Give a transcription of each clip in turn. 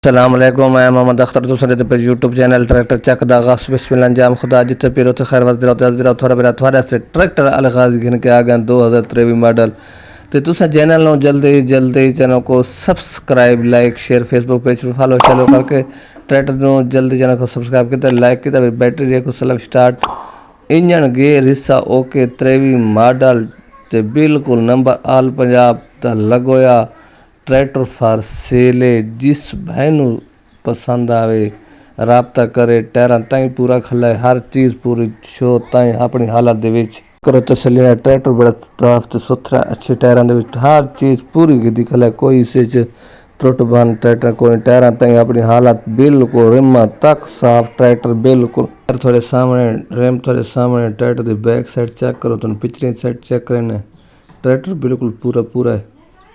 सलामकुम मैं मोहम्मद अख्तर दूसरे पे यूट्यूब चैनल ट्रैक्टर चक दा गस बिस्मिल्लाह अंजाम खुदा जिते पीरो तो खैर वजरा तजरा थोड़ा मेरा थोड़ा से ट्रैक्टर अलगाज गिन के आ गए 2023 मॉडल। तो तुसा चैनल नो जल्दी चैनल को subscribe like share Facebook page पर फॉलो चलो करके ट्रैक्टर नो जल्दी चैनल को सब्सक्राइब किया लाइक किया बैटरी को सलब स्टार्ट इंजन गेयर हिस्सा ओके 23 मॉडल ते बिल्कुल नंबर आल पंजाब दा लगोया ट्रैक्टर फॉर सेल है। जिस भाई नू पसंद आवे राबता करे टायरां ताई पूरा खला है हर चीज़ पूरी शो ताई अपनी हालत दे विच करो तसल्ली है। ट्रैक्टर बड़ा साफ ते सुथरा अच्छे टायरां दे विच हर चीज़ पूरी गिद्दी खला है कोई इस त्रुट बन ट्रैक्टर कोई टायरां ताई अपनी हालत बिल्कुल रिमा तक साफ ट्रैक्टर बिल्कुल थोड़े सामने रैम थोड़े सामने ट्रैक्टर दी बैक साइड चेक करो तुम पिछली साइड चेक करना ट्रैक्टर बिल्कुल पूरा है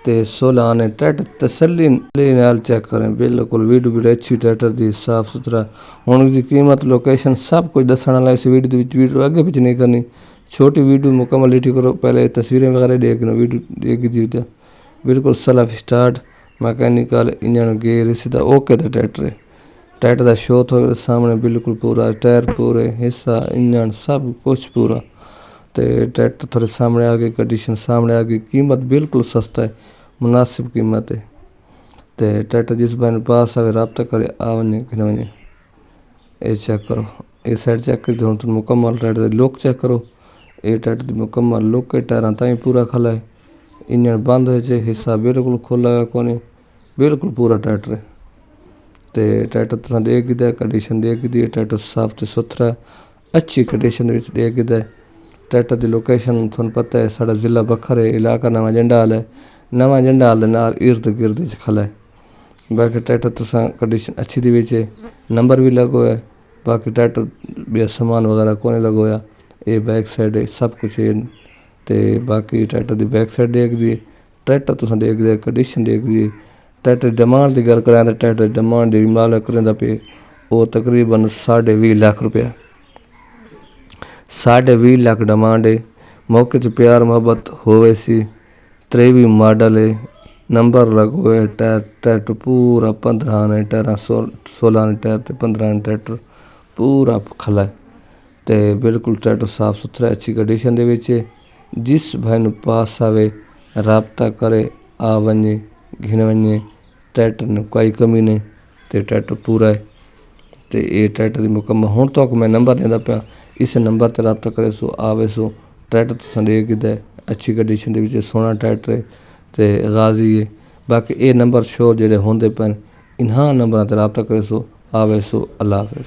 ते 16 आने ट्रैक्टर तसल्ली नाल चेक करें बिल्कुल वीडियो भी अच्छी ट्रैक्टर दी साफ सुथरा हुण दी कीमत लोकेशन सब कुछ दसण वाला इस वीडियो अगे पिछे नहीं करनी छोटी वीडियो मुकम्मल लिटी करो पहले तस्वीरें वगैरह देखना वीडियो देगी दी बिल्कुल self start mechanical engine gear सीधा ओके दा ट्रैक्टर दा शो थोड़े सामने बिल्कुल पूरा टायर पूरे हिस्सा इंजन सब कुछ पूरा ते ट्रैक्टर थोड़े सामने आ गई कंडीशन सामने आ गई कीमत बिल्कुल सस्ता है मुनासिब कीमत है। तो ट्रैक्टर जिस भाई पास आए रबता करे आ वने घिन वने ये चेक करो ये साइड चेक कर दो तुम मुकम्मल ट्रैक्टर लुक चेक करो ये ट्रैक्टर की मुकम्मल लुक है टायरां ताई पूरा खला है इंजन बंद हो हिस्सा बिल्कुल खोला है कोने बिल्कुल पूरा ट्रैक्टर है। तो ट्रैक्टर तुम देख दी कंडीशन देख दी ट्रैक्टर साफ तो सुथरा अच्छी कंडीशन देख दी ट्रैक्टर की लोकेशन थोड़ा पता है साड़ा जिला बखर है इलाका नवा जंडाल है नवा जंडाल के नाल इर्द गिर्द खला है। बाकी ट्रैक्टर तुसा कंडीशन अच्छी दी विच नंबर भी लगो है बाकी ट्रैक्टर भी सामान वगैरह कोने लगो है ये बैक साइड है सब कुछ है। तो बाकी ट्रैक्टर की बैक साइड देख दी ट्रैक्टर तुसा देख दी कंडीशन देख दी ट्रैक्टर डिमांड की गल करें तो ट्रैक्टर डिमांड जी माल करें पे वो तकरीबन 20.5 लाख रुपया 20.5 लाख डिमांड है। मौके तो प्यार मोहब्बत होवे सी 23 मॉडल है नंबर लगो है ट्रैक्टर पूरा 15 ने टायर 16 ने टायर ते 15 ने ट्रैक्टर पूरा खला है। तो बिल्कुल ट्रैक्टर साफ सुथरा अच्छी कंडीशन दे विच जिस भाई नू पास आवे राबता करे आ वने घिन वने ट्रैक्टर ने कोई कमी नहीं तो ट्रैक्टर पूरा है। तो ये ट्रैक्टर की मुकम्मल हुण तक मैं नंबर देंदा पाया इस नंबर पर रबता करे सो आवे सो ट्रैक्टर तुसां देख गिदा अच्छी कंडीशन दे विच सोहना ट्रैक्टर है तो गाजी है। बाकी ये नंबर शो जेडे होंदे पैन इन्हां नंबरां ते रबता करे सो आवे सो अल्लाह हाफिज़।